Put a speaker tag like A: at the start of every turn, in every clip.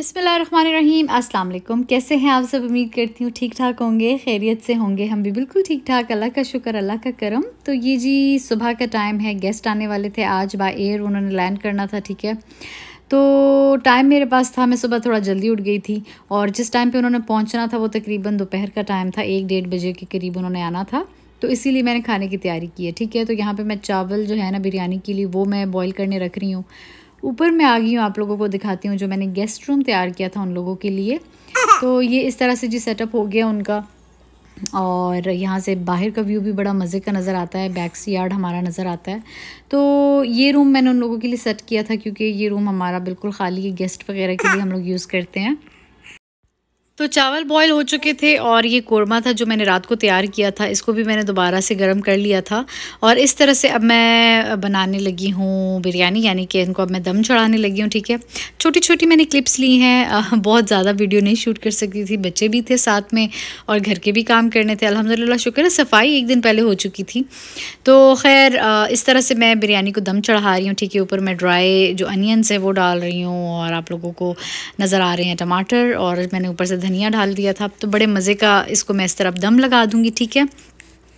A: बिस्मिल्लाहिर्रहमानिर्रहीम। अस्सलाम वालेकुम। कैसे हैं आप सब? उम्मीद करती हूँ ठीक ठाक होंगे, खैरियत से होंगे। हम भी बिल्कुल ठीक ठाक, अल्लाह का शुक्र, अल्लाह का करम। तो ये जी सुबह का टाइम है, गेस्ट आने वाले थे आज बाय एयर, उन्होंने लैंड करना था। ठीक है, तो टाइम मेरे पास था, मैं सुबह थोड़ा जल्दी उठ गई थी और जिस टाइम पे उन्होंने पहुंचना था वो तकरीबन दोपहर का टाइम था, 1-1:30 बजे के करीब उन्होंने आना था। तो इसीलिए मैंने खाने की तैयारी की है। ठीक है, तो यहाँ पे मैं चावल जो है ना बिरयानी के लिए वो मैं बॉईल करने रख रही हूँ। ऊपर मैं आ गई हूँ, आप लोगों को दिखाती हूँ जो मैंने गेस्ट रूम तैयार किया था उन लोगों के लिए। तो ये इस तरह से जी सेटअप हो गया उनका, और यहाँ से बाहर का व्यू भी बड़ा मज़े का नज़र आता है, बैक यार्ड हमारा नज़र आता है। तो ये रूम मैंने उन लोगों के लिए सेट किया था क्योंकि ये रूम हमारा बिल्कुल खाली है, गेस्ट वगैरह के लिए हम लोग यूज़ करते हैं। तो चावल बॉईल हो चुके थे और ये कोरमा था जो मैंने रात को तैयार किया था, इसको भी मैंने दोबारा से गर्म कर लिया था। और इस तरह से अब मैं बनाने लगी हूँ बिरयानी, यानी कि इनको अब मैं दम चढ़ाने लगी हूँ। ठीक है, छोटी छोटी मैंने क्लिप्स ली हैं, बहुत ज़्यादा वीडियो नहीं शूट कर सकती थी, बच्चे भी थे साथ में और घर के भी काम करने थे। अल्हम्दुलिल्लाह शुक्र है, सफाई एक दिन पहले हो चुकी थी। तो खैर इस तरह से मैं बिरयानी को दम चढ़ा रही हूँ। ठीक है, ऊपर मैं ड्राई जो अनियंस है वो डाल रही हूँ और आप लोगों को नज़र आ रहे हैं टमाटर, और मैंने ऊपर से धनिया डाल दिया था। तो बड़े मज़े का इसको मैं इस तरफ दम लगा दूँगी। ठीक है,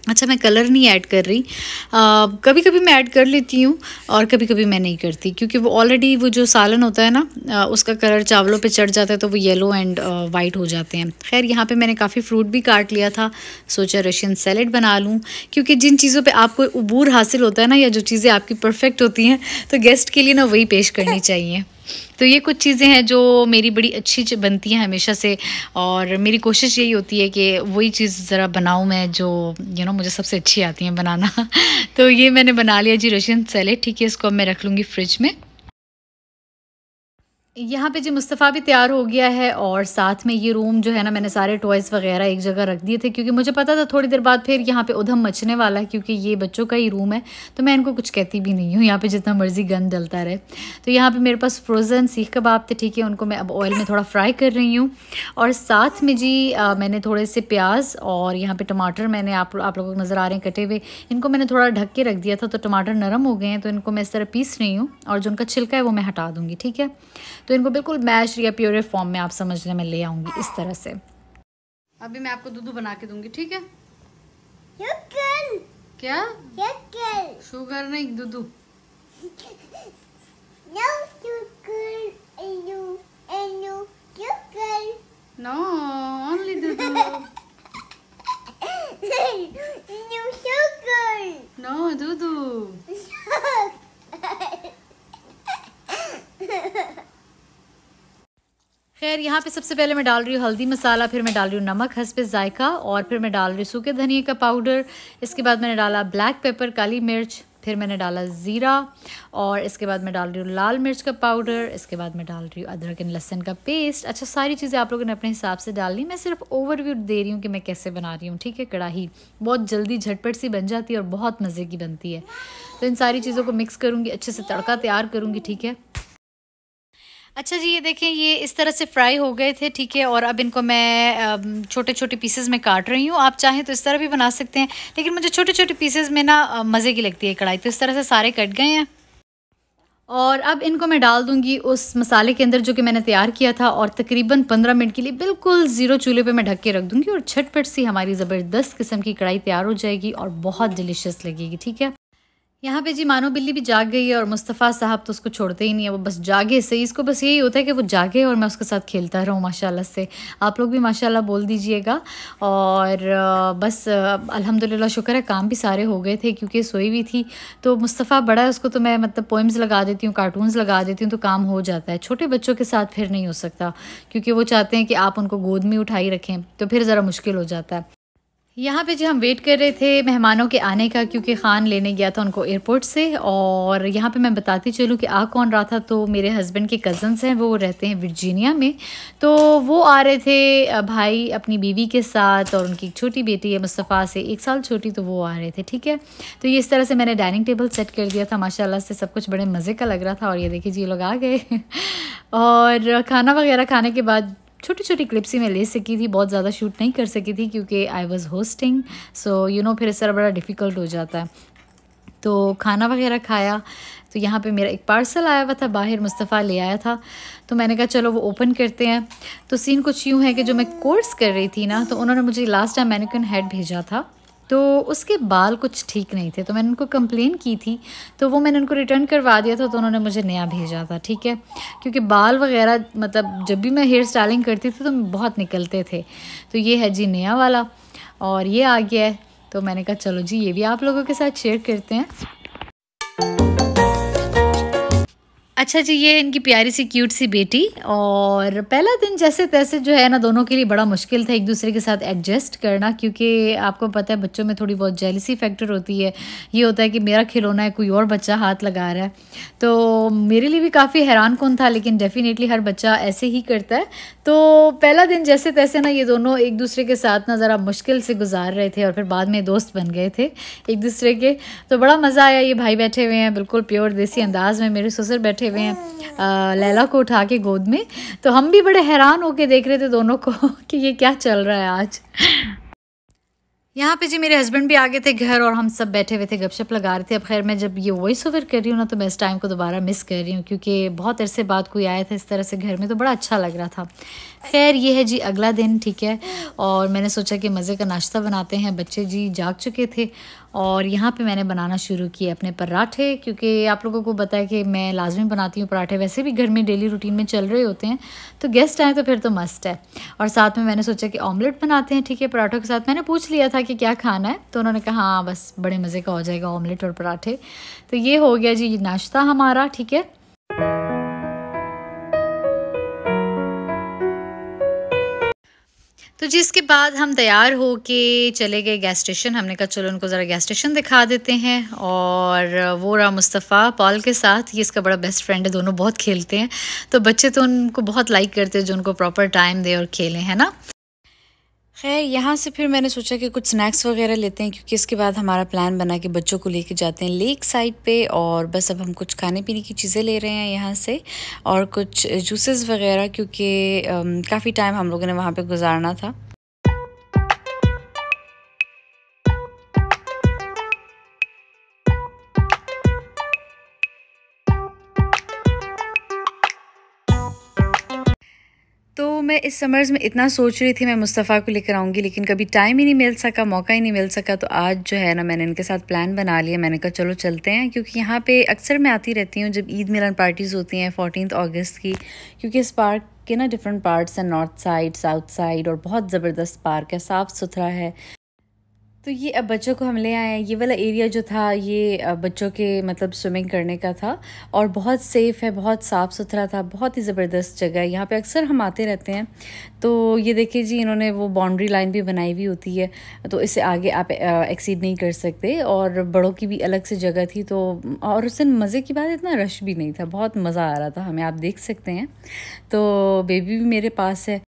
A: अच्छा मैं कलर नहीं ऐड कर रही, कभी कभी मैं ऐड कर लेती हूँ और कभी कभी मैं नहीं करती, क्योंकि वो ऑलरेडी वो जो सालन होता है ना उसका कलर चावलों पे चढ़ जाता है तो वो येलो एंड वाइट हो जाते हैं। खैर यहाँ पे मैंने काफ़ी फ्रूट भी काट लिया था, सोचा रशियन सैलेड बना लूँ, क्योंकि जिन चीज़ों पे आपको उबूर हासिल होता है ना, या जो चीज़ें आपकी परफेक्ट होती हैं, तो गेस्ट के लिए ना वही पेश करनी चाहिए। तो ये कुछ चीज़ें हैं जो मेरी बड़ी अच्छी बनती हैं हमेशा से, और मेरी कोशिश यही होती है कि वही चीज़ ज़रा बनाऊँ मैं जो मुझे सबसे अच्छी आती हैं बनाना। तो ये मैंने बना लिया जी रशियन सैलेड। ठीक है, इसको अब मैं रख लूँगी फ्रिज में। यहाँ पे जी मुस्तफ़ा भी तैयार हो गया है, और साथ में ये रूम जो है ना, मैंने सारे टॉयज़ वगैरह एक जगह रख दिए थे क्योंकि मुझे पता था थोड़ी देर बाद फिर यहाँ पे उधम मचने वाला है, क्योंकि ये बच्चों का ही रूम है। तो मैं इनको कुछ कहती भी नहीं हूँ यहाँ पे, जितना मर्ज़ी गंद डलता रहे। तो यहाँ पे मेरे पास फ्रोज़न सीख कबाब थे। ठीक है, उनको मैं अब ऑयल में थोड़ा फ्राई कर रही हूँ, और साथ में जी मैंने थोड़े से प्याज और यहाँ पर टमाटर मैंने आप लोगों को नज़र आ रहे हैं कटे हुए, इनको मैंने थोड़ा ढक के रख दिया था। तो टमाटर नरम हो गए हैं, तो इनको मैं इस तरह पीस रही हूँ, और जो उनका छिलका है वो मैं हटा दूँगी। ठीक है, तो इनको बिल्कुल मैश या प्योरे फॉर्म में आप समझने में ले आऊंगी इस तरह से। अभी मैं आपको दूध बना के दूंगी। ठीक है, क्या शुगर नहीं, दूध। नो ओनली दूध। नो दूध। खैर यहाँ पे सबसे पहले मैं डाल रही हूँ हल्दी मसाला, फिर मैं डाल रही हूँ नमक हस्बे जायका, और फिर मैं डाल रही हूँ सूखे धनिए का पाउडर। इसके बाद मैंने डाला ब्लैक पेपर, काली मिर्च, फिर मैंने डाला ज़ीरा, और इसके बाद मैं डाल रही हूँ लाल मिर्च का पाउडर। इसके बाद मैं डाल रही हूँ अदरक एंड लहसुन का पेस्ट। अच्छा, सारी चीज़ें आप लोगों ने अपने हिसाब से डालनी, मैं सिर्फ ओवरव्यू दे रही हूँ कि मैं कैसे बना रही हूँ। ठीक है, कढ़ाई बहुत जल्दी झटपट सी बन जाती है और बहुत मज़े की बनती है। तो इन सारी चीज़ों को मिक्स करूँगी, अच्छे से तड़का तैयार करूँगी। ठीक है, अच्छा जी, ये देखें ये इस तरह से फ्राई हो गए थे। ठीक है, और अब इनको मैं छोटे छोटे पीसेस में काट रही हूँ। आप चाहें तो इस तरह भी बना सकते हैं, लेकिन मुझे छोटे छोटे पीसेस में ना मज़े की लगती है कढ़ाई। तो इस तरह से सारे कट गए हैं, और अब इनको मैं डाल दूंगी उस मसाले के अंदर जो कि मैंने तैयार किया था, और तकरीबन 15 मिनट के लिए बिल्कुल ज़ीरो चूल्हे पे मैं ढक के रख दूंगी, और झटपट सी हमारी ज़बरदस्त किस्म की कढ़ाई तैयार हो जाएगी और बहुत डिलीशियस लगेगी। ठीक है, यहाँ पे जी मानो बिल्ली भी जाग गई है, और मुस्तफ़ा साहब तो उसको छोड़ते ही नहीं है, वो बस जागे सही, इसको बस यही होता है कि वो जागे और मैं उसके साथ खेलता रहूँ माशाल्लाह से। आप लोग भी माशाल्लाह बोल दीजिएगा। और बस अल्हम्दुलिल्लाह शुक्र है काम भी सारे हो गए थे, क्योंकि सोई हुई थी। तो मुस्तफ़ा बड़ा है, उसको तो मैं मतलब पोइम्स लगा देती हूँ, कार्टून्स लगा देती हूँ, तो काम हो जाता है। छोटे बच्चों के साथ फिर नहीं हो सकता, क्योंकि वो चाहते हैं कि आप उनको गोद में उठाई रखें, तो फिर ज़रा मुश्किल हो जाता है। यहाँ पे जो हम वेट कर रहे थे मेहमानों के आने का, क्योंकि ख़ान लेने गया था उनको एयरपोर्ट से। और यहाँ पे मैं बताती चलूँ कि आ कौन रहा था, तो मेरे हस्बैंड के कज़न्स हैं, वो रहते हैं वर्जीनिया में। तो वो आ रहे थे भाई अपनी बीवी के साथ, और उनकी एक छोटी बेटी है मुस्तफ़ा से 1 साल छोटी, तो वो आ रहे थे। ठीक है, तो ये इस तरह से मैंने डाइनिंग टेबल सेट कर दिया था, माशाल्लाह से सब कुछ बड़े मज़े का लग रहा था। और ये देखिए जी, ये लोग आ गए। और खाना वगैरह खाने के बाद छोटी छोटी क्लिप्स ही मैं ले सकी थी, बहुत ज़्यादा शूट नहीं कर सकी थी क्योंकि आई वाज होस्टिंग। सो फिर इस तरह बड़ा डिफ़िकल्ट हो जाता है। तो खाना वगैरह खाया। तो यहाँ पे मेरा एक पार्सल आया हुआ था, बाहर मुस्तफ़ा ले आया था, तो मैंने कहा चलो वो ओपन करते हैं। तो सीन कुछ यूँ है कि जो मैं कोर्स कर रही थी ना, तो उन्होंने मुझे लास्ट टाइम मैनिक्विन हेड भेजा था, तो उसके बाल कुछ ठीक नहीं थे, तो मैंने उनको कंप्लेन की थी, तो वो मैंने उनको रिटर्न करवा दिया था, तो उन्होंने मुझे नया भेजा था, ठीक है। क्योंकि बाल वगैरह मतलब जब भी मैं हेयर स्टाइलिंग करती थी तो बहुत निकलते थे। तो ये है जी नया वाला, और ये आ गया है, तो मैंने कहा चलो जी ये भी आप लोगों के साथ शेयर करते हैं। अच्छा जी, ये इनकी प्यारी सी क्यूट सी बेटी। और पहला दिन जैसे तैसे जो है ना, दोनों के लिए बड़ा मुश्किल था एक दूसरे के साथ एडजस्ट करना, क्योंकि आपको पता है बच्चों में थोड़ी बहुत जेलसी फैक्टर होती है। ये होता है कि मेरा खिलौना है, कोई और बच्चा हाथ लगा रहा है, तो मेरे लिए भी काफ़ी हैरान कौन था, लेकिन डेफिनेटली हर बच्चा ऐसे ही करता है। तो पहला दिन जैसे तैसे ना ये दोनों एक दूसरे के साथ ना ज़रा मुश्किल से गुजार रहे थे, और फिर बाद में दोस्त बन गए थे एक दूसरे के, तो बड़ा मज़ा आया। ये भाई बैठे हुए हैं बिल्कुल प्योर देसी अंदाज में, मेरे ससुर बैठे हुए हैं लैला को उठा के गोद में, तो हम भी बड़े हैरान होके देख रहे थे दोनों को कि ये क्या चल रहा है आज। यहाँ पे जी मेरे हस्बैंड भी आ गए थे घर, और हम सब बैठे हुए थे, गपशप लगा रहे थे। अब खैर मैं जब ये वॉइस ओवर कर रही हूँ ना, तो मैं इस टाइम को दोबारा मिस कर रही हूँ, क्योंकि बहुत अरसे बाद कोई आया था इस तरह से घर में, तो बड़ा अच्छा लग रहा था। खैर ये है जी अगला दिन, ठीक है, और मैंने सोचा कि मज़े का नाश्ता बनाते हैं। बच्चे जी जाग चुके थे, और यहाँ पे मैंने बनाना शुरू किए अपने पराठे, क्योंकि आप लोगों को पता है कि मैं लाजमी बनाती हूँ पराठे, वैसे भी घर में डेली रूटीन में चल रहे होते हैं, तो गेस्ट आए तो फिर तो मस्ट है। और साथ में मैंने सोचा कि ऑमलेट बनाते हैं, ठीक है, पराठों के साथ। मैंने पूछ लिया था कि क्या खाना है, तो उन्होंने कहा हाँ बस बड़े मज़े का हो जाएगा ऑमलेट और पराठे। तो ये हो गया जी नाश्ता हमारा, ठीक है। तो जिसके बाद हम तैयार हो के चले गए गैस स्टेशन। हमने कहा चलो उनको ज़रा गैस स्टेशन दिखा देते हैं। और वो रहा मुस्तफ़ा पॉल के साथ, ये इसका बड़ा बेस्ट फ्रेंड है, दोनों बहुत खेलते हैं। तो बच्चे तो उनको बहुत लाइक करते हैं जो उनको प्रॉपर टाइम दे और खेलें, है ना। खैर यहाँ से फिर मैंने सोचा कि कुछ स्नैक्स वगैरह लेते हैं, क्योंकि इसके बाद हमारा प्लान बना कि बच्चों को लेके जाते हैं लेक साइड पे। और बस अब हम कुछ खाने पीने की चीज़ें ले रहे हैं यहाँ से, और कुछ जूसेस वगैरह, क्योंकि काफ़ी टाइम हम लोगों ने वहाँ पे गुजारना था। तो मैं इस समर्स में इतना सोच रही थी मैं मुस्तफ़ा को लेकर आऊँगी, लेकिन कभी टाइम ही नहीं मिल सका, मौका ही नहीं मिल सका। तो आज जो है ना मैंने इनके साथ प्लान बना लिया। मैंने कहा चलो चलते हैं, क्योंकि यहाँ पे अक्सर मैं आती रहती हूँ जब ईद मिलन पार्टीज़ होती हैं 14 अगस्त की, क्योंकि इस पार्क के ना डिफरेंट पार्ट्स हैं, नॉर्थ साइड, साउथ साइड, और बहुत ज़बरदस्त पार्क है, साफ़ सुथरा है। तो ये अब बच्चों को हम ले आए हैं। ये वाला एरिया जो था ये बच्चों के मतलब स्विमिंग करने का था, और बहुत सेफ़ है, बहुत साफ़ सुथरा था, बहुत ही ज़बरदस्त जगह है। यहाँ पे अक्सर हम आते रहते हैं। तो ये देखिए जी इन्होंने वो बाउंड्री लाइन भी बनाई हुई होती है, तो इससे आगे आप एक्सीड नहीं कर सकते। और बड़ों की भी अलग से जगह थी। तो और उस दिन मज़े की बात इतना रश भी नहीं था, बहुत मज़ा आ रहा था हमें, आप देख सकते हैं। तो बेबी भी मेरे पास है।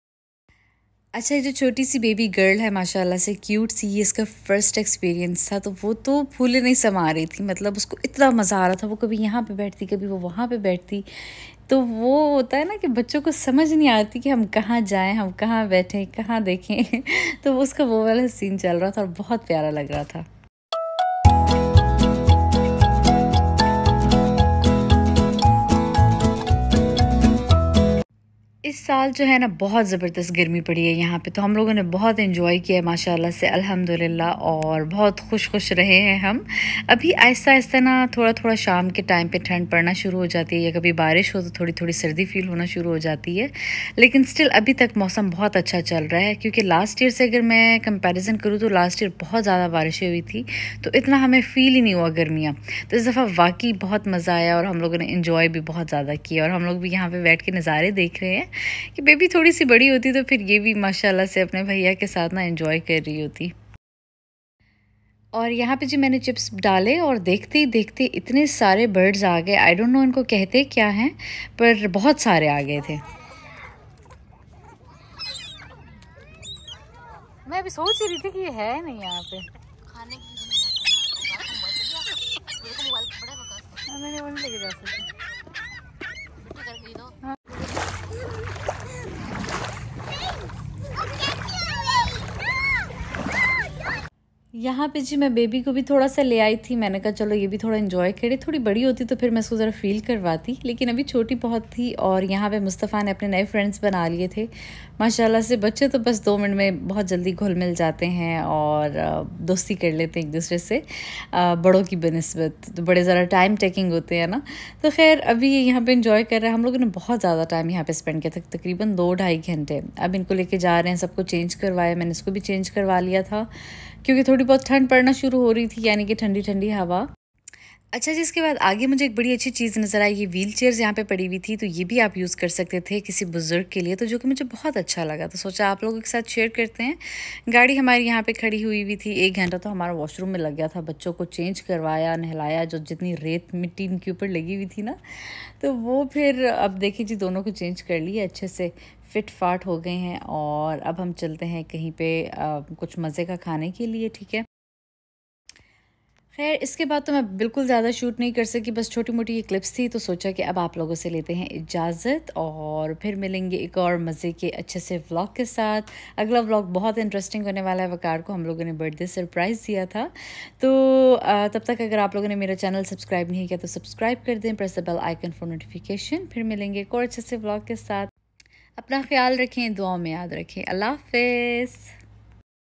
A: अच्छा, ये जो छोटी सी बेबी गर्ल है माशाल्लाह से क्यूट सी, ये इसका फ़र्स्ट एक्सपीरियंस था, तो वो तो फूले नहीं समा रही थी। मतलब उसको इतना मज़ा आ रहा था, वो कभी यहाँ पे बैठती, कभी वो वहाँ पे बैठती। तो वो होता है ना कि बच्चों को समझ नहीं आती कि हम कहाँ जाएं, हम कहाँ बैठें, कहाँ देखें तो उसका वो वाला सीन चल रहा था, और बहुत प्यारा लग रहा था। इस साल जो है ना बहुत ज़बरदस्त गर्मी पड़ी है यहाँ पे, तो हम लोगों ने बहुत एंजॉय किया है माशाल्लाह से, अल्हम्दुलिल्लाह, और बहुत खुश रहे हैं हम। अभी आहिस्ता आहिस्ता ना थोड़ा थोड़ा शाम के टाइम पे ठंड पड़ना शुरू हो जाती है, या कभी बारिश हो तो थोड़ी थोड़ी सर्दी फील होना शुरू हो जाती है। लेकिन स्टिल अभी तक मौसम बहुत अच्छा चल रहा है, क्योंकि लास्ट ईयर से अगर मैं कंपेरिज़न करूँ तो लास्ट ईयर बहुत ज़्यादा बारिशें हुई थी, तो इतना हमें फ़ील ही नहीं हुआ गर्मियाँ। तो इस दफ़ा वाकई बहुत मज़ा आया, और हम लोगों ने इन्जॉय भी बहुत ज़्यादा किया। और हम लोग भी यहाँ पर बैठ के नज़ारे देख रहे हैं कि बेबी थोड़ी सी बड़ी होती तो फिर ये भी माशाल्लाह से अपने भैया के साथ ना एंजॉय कर रही होती। और यहाँ पे जी मैंने चिप्स डाले, और देखते ही देखते इतने सारे बर्ड्स आ गए। आई डोंट नो इनको कहते क्या हैं, पर बहुत सारे आ गए थे। मैं अभी सोच रही थी कि ये है नहीं यहाँ पे खाने की मैंने वो नहीं लेके जा सकती। यहाँ पे जी मैं बेबी को भी थोड़ा सा ले आई थी। मैंने कहा चलो ये भी थोड़ा इन्जॉय करे, थोड़ी बड़ी होती तो फिर मैं इसको ज़रा फील करवाती, लेकिन अभी छोटी बहुत थी। और यहाँ पे मुस्तफ़ा ने अपने नए फ्रेंड्स बना लिए थे माशाल्लाह से। बच्चे तो बस 2 मिनट में बहुत जल्दी घुल मिल जाते हैं और दोस्ती कर लेते हैं एक दूसरे से, बड़ों की बनिस्बत। तो बड़े ज़रा टाइम टेकिंग होते हैं ना। तो खैर अभी ये यहाँ पर इन्जॉय कर रहा है। हम लोगों ने बहुत ज़्यादा टाइम यहाँ पर स्पेंड किया था, तकरीबन 2-2.5 घंटे। अब इनको लेके जा रहे हैं, सबको चेंज करवाया, मैंने इसको भी चेंज करवा लिया था क्योंकि थोड़ी बहुत ठंड पड़ना शुरू हो रही थी, यानी कि ठंडी ठंडी हवा। अच्छा जी, इसके बाद आगे मुझे एक बड़ी अच्छी चीज़ नज़र आई। ये व्हील चेयर्स यहाँ पे पड़ी हुई थी, तो ये भी आप यूज़ कर सकते थे किसी बुज़ुर्ग के लिए, तो जो कि मुझे बहुत अच्छा लगा। तो सोचा आप लोगों के साथ शेयर करते हैं। गाड़ी हमारी यहाँ पे खड़ी हुई थी, 1 घंटा तो हमारा वॉशरूम में लग गया था। बच्चों को चेंज करवाया, नहलाया, जो जितनी रेत मिट्टी इनके ऊपर लगी हुई थी ना, तो वो फिर अब देखिए जी दोनों को चेंज कर लिए, अच्छे से फिट फाट हो गए हैं। और अब हम चलते हैं कहीं पे कुछ मज़े का खाने के लिए, ठीक है। खैर इसके बाद तो मैं बिल्कुल ज़्यादा शूट नहीं कर सकी, बस छोटी मोटी ये क्लिप्स थी। तो सोचा कि अब आप लोगों से लेते हैं इजाज़त और फिर मिलेंगे एक और मज़े के अच्छे से व्लॉग के साथ। अगला व्लॉग बहुत इंटरेस्टिंग होने वाला है। वकार को हम लोगों ने बर्थडे सरप्राइज़ दिया था, तो तब तक अगर आप लोगों ने मेरा चैनल सब्सक्राइब नहीं किया तो सब्सक्राइब कर दें, press the bell icon for notification. फिर मिलेंगे एक और अच्छे से व्लॉग के साथ। अपना ख्याल रखें, दुआओं में याद रखें। अल्लाह हाफ़िज़।